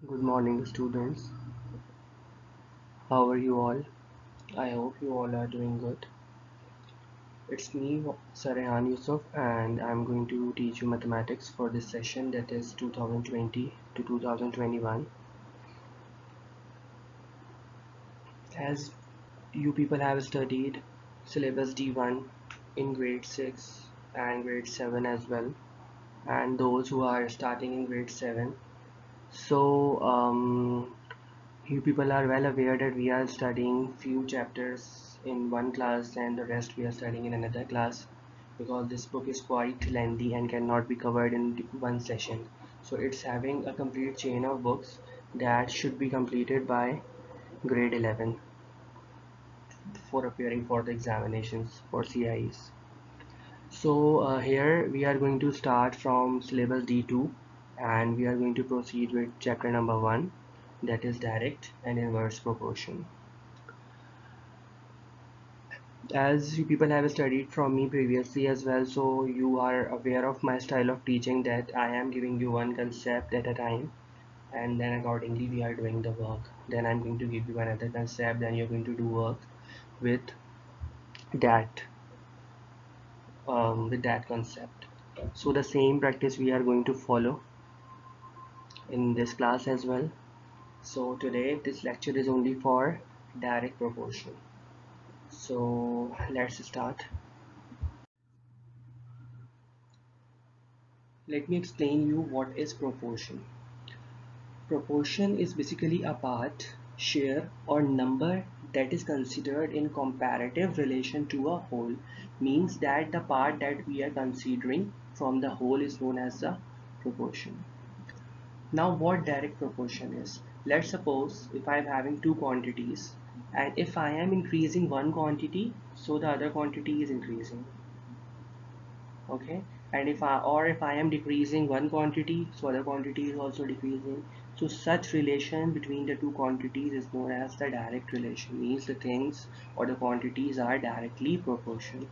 Good morning, students. How are you all? I hope you all are doing good. It's me, Sarehan Yusuf, and I'm going to teach you mathematics for this session that is 2020 to 2021. As you people have studied syllabus D1 in grade 6 and grade 7 as well, and those who are starting in grade 7. So, you people are well aware that we are studying few chapters in one class and the rest we are studying in another class because this book is quite lengthy and cannot be covered in one session. So it's having a complete chain of books that should be completed by grade 11 for appearing for the examinations for CIEs. So here we are going to start from syllabus D2 and we are going to proceed with chapter number 1, that is direct and inverse proportion. As you people have studied from me previously as well, so you are aware of my style of teaching, that I am giving you one concept at a time and then accordingly we are doing the work. Then I'm going to give you another concept, then you're going to do work with that with that concept. So the same practice we are going to follow in this class as well. So today this lecture is only for direct proportion. So let's start. Let me explain you what is proportion. Proportion is basically a part, share, or number that is considered in comparative relation to a whole. Means that the part that we are considering from the whole is known as the proportion. Now what direct proportion is? Let's suppose if I am having two quantities and if I am increasing one quantity, so the other quantity is increasing. Okay, and if I am decreasing one quantity, so other quantity is also decreasing. So such relation between the two quantities is known as the direct relation. Means the things or the quantities are directly proportional.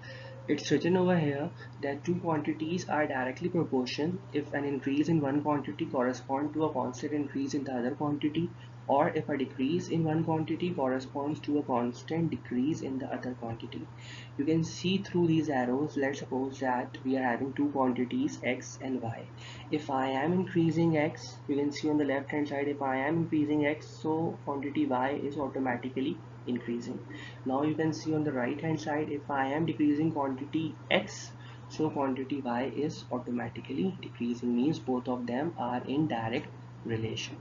It's written over here that two quantities are directly proportional if an increase in one quantity corresponds to a constant increase in the other quantity, or if a decrease in one quantity corresponds to a constant decrease in the other quantity. You can see through these arrows. Let's suppose that we are having two quantities x and y. If I am increasing x, you can see on the left hand side, if I am increasing x, so quantity y is automatically increasing. Now you can see on the right hand side, if I am decreasing quantity x, so quantity y is automatically decreasing. Means both of them are in direct relation.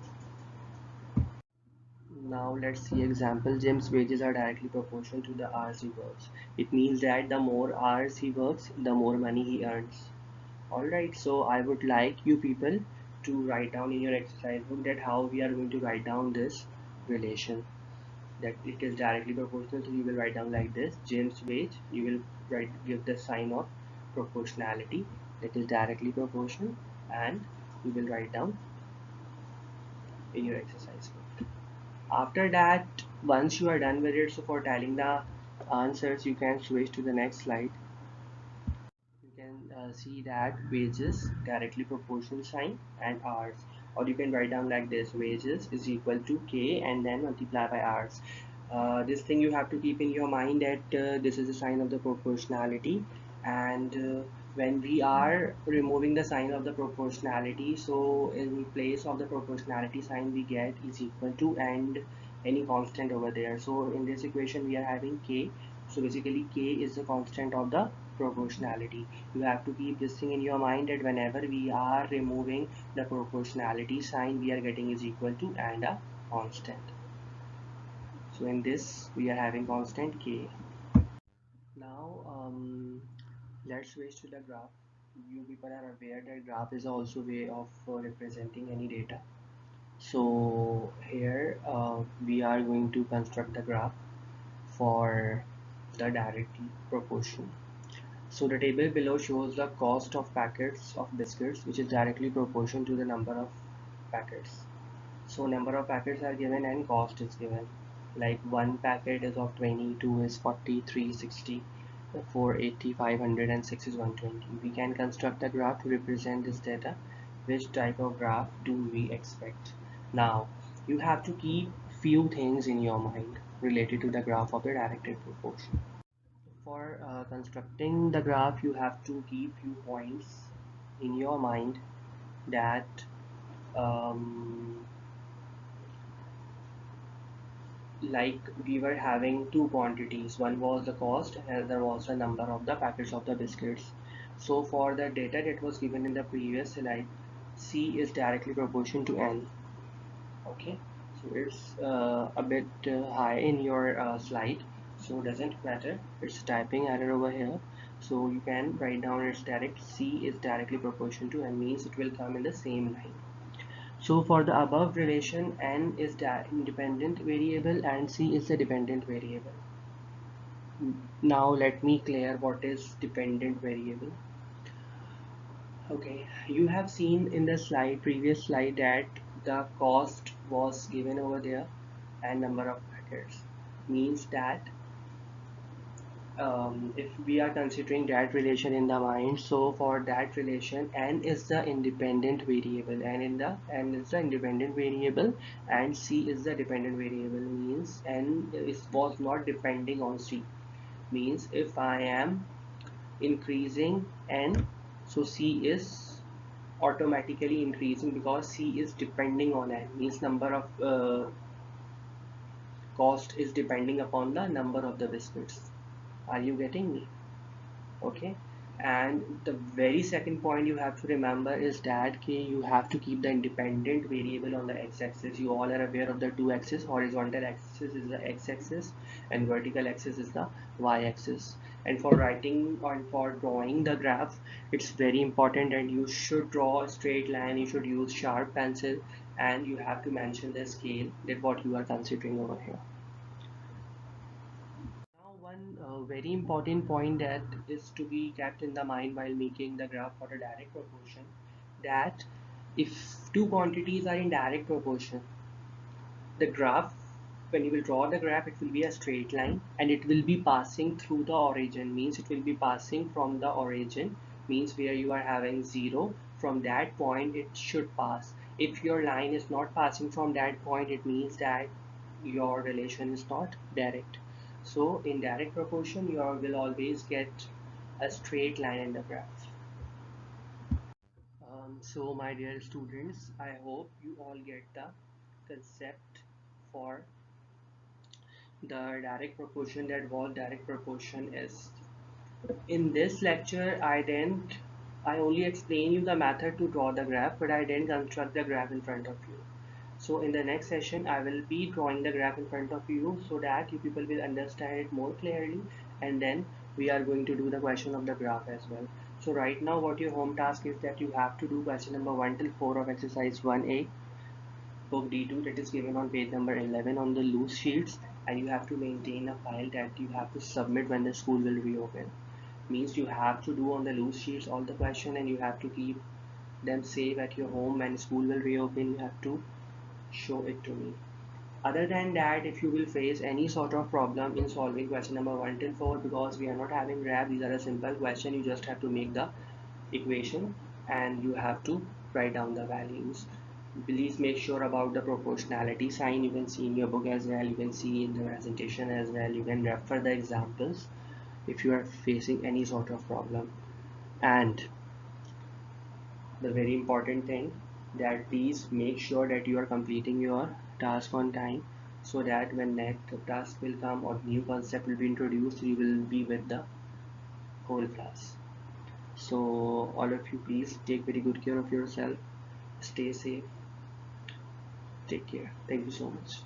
Now let's see example. Jim's wages are directly proportional to the hours he works. It means that the more hours he works, the more money he earns. Alright, so I would like you people to write down in your exercise book that how we are going to write down this relation. That it is directly proportional, so you will write down like this. Jim's wage, you will give the sign of proportionality, that is directly proportional, and you will write down in your exercise book. After that, once you are done with it, so for telling the answers, you can switch to the next slide. You can see that wages directly proportional sign and hours, or you can write down like this: wages is equal to k and then multiply by hours. This thing you have to keep in your mind, that this is a sign of the proportionality, and when we are removing the sign of the proportionality, so in place of the proportionality sign we get is equal to and any constant over there. So in this equation we are having k, so basically k is the constant of the proportionality. You have to keep this thing in your mind, that whenever we are removing the proportionality sign, we are getting is equal to and a constant. So in this we are having constant k. Now let's switch to the graph. You people are aware that graph is also way of representing any data. So here we are going to construct the graph for the direct proportion. So the table below shows the cost of packets of biscuits, which is directly proportional to the number of packets. So number of packets are given and cost is given. Like one packet is of 20, two is 40, 3 60, 4 80, 500 and 6 is 120. We can construct a graph to represent this data. Which type of graph do we expect? Now you have to keep few things in your mind related to the graph of the directed proportion. For constructing the graph, you have to keep few points in your mind that um, like we were having two quantities. One was the cost and another was the number of the packets of the biscuits. So for the data that was given in the previous slide, C is directly proportional to N. Okay, so it's a bit high in your slide, so doesn't matter, it's typing error over here. So you can write down its direct C is directly proportional to N, means it will come in the same line. So for the above relation, N is the independent variable and C is the dependent variable. Now let me clear what is dependent variable. Okay, you have seen in the previous slide, that the cost was given over there and number of packets. Means that if we are considering that relation in the mind, so for that relation, n is the independent variable, n is the independent variable, and c is the dependent variable. Means was not depending on c. Means if I am increasing n, so c is automatically increasing because c is depending on n. Means number of cost is depending upon the number of the biscuits. Are you getting me? Okay. And the very second point you have to remember is that you have to keep the independent variable on the x-axis. You all are aware of the two axes. Horizontal axis is the x-axis and vertical axis is the y-axis. And for writing or for drawing the graph, it's very important that you should draw a straight line, you should use sharp pencil, and you have to mention the scale that what you are considering over here. Now, one very important point that is to be kept in the mind while making the graph for a direct proportion, that if two quantities are in direct proportion, the graph, when you will draw the graph, it will be a straight line and it will be passing through the origin. Means it will be passing from the origin, means where you are having 0, from that point it should pass. If your line is not passing from that point, it means that your relation is not direct. So in direct proportion, you will always get a straight line in the graph. So my dear students, I hope you all get the concept for the direct proportion, that what direct proportion is. In this lecture, I only explain you the method to draw the graph, but I didn't construct the graph in front of you. So in the next session, I will be drawing the graph in front of you so that you people will understand it more clearly, and then we are going to do the question of the graph as well. So right now what your home task is, that you have to do question number 1 till 4 of exercise 1A book D2, that is given on page number 11 on the loose sheets, and you have to maintain a file that you have to submit when the school will reopen. Means you have to do on the loose sheets all the question, and you have to keep them safe at your home. When school will reopen, you have to show it to me. Other than that, if you will face any sort of problem in solving question number 1 till 4, because we are not having graph, these are a simple question, you just have to make the equation and you have to write down the values. Please make sure about the proportionality sign. You can see in your book as well, you can see in the presentation as well, you can refer the examples if you are facing any sort of problem. And the very important thing, that please make sure that you are completing your task on time, so that when next task will come or new concept will be introduced, you will be with the whole class. So all of you, please take very good care of yourself, stay safe, take care. Thank you so much.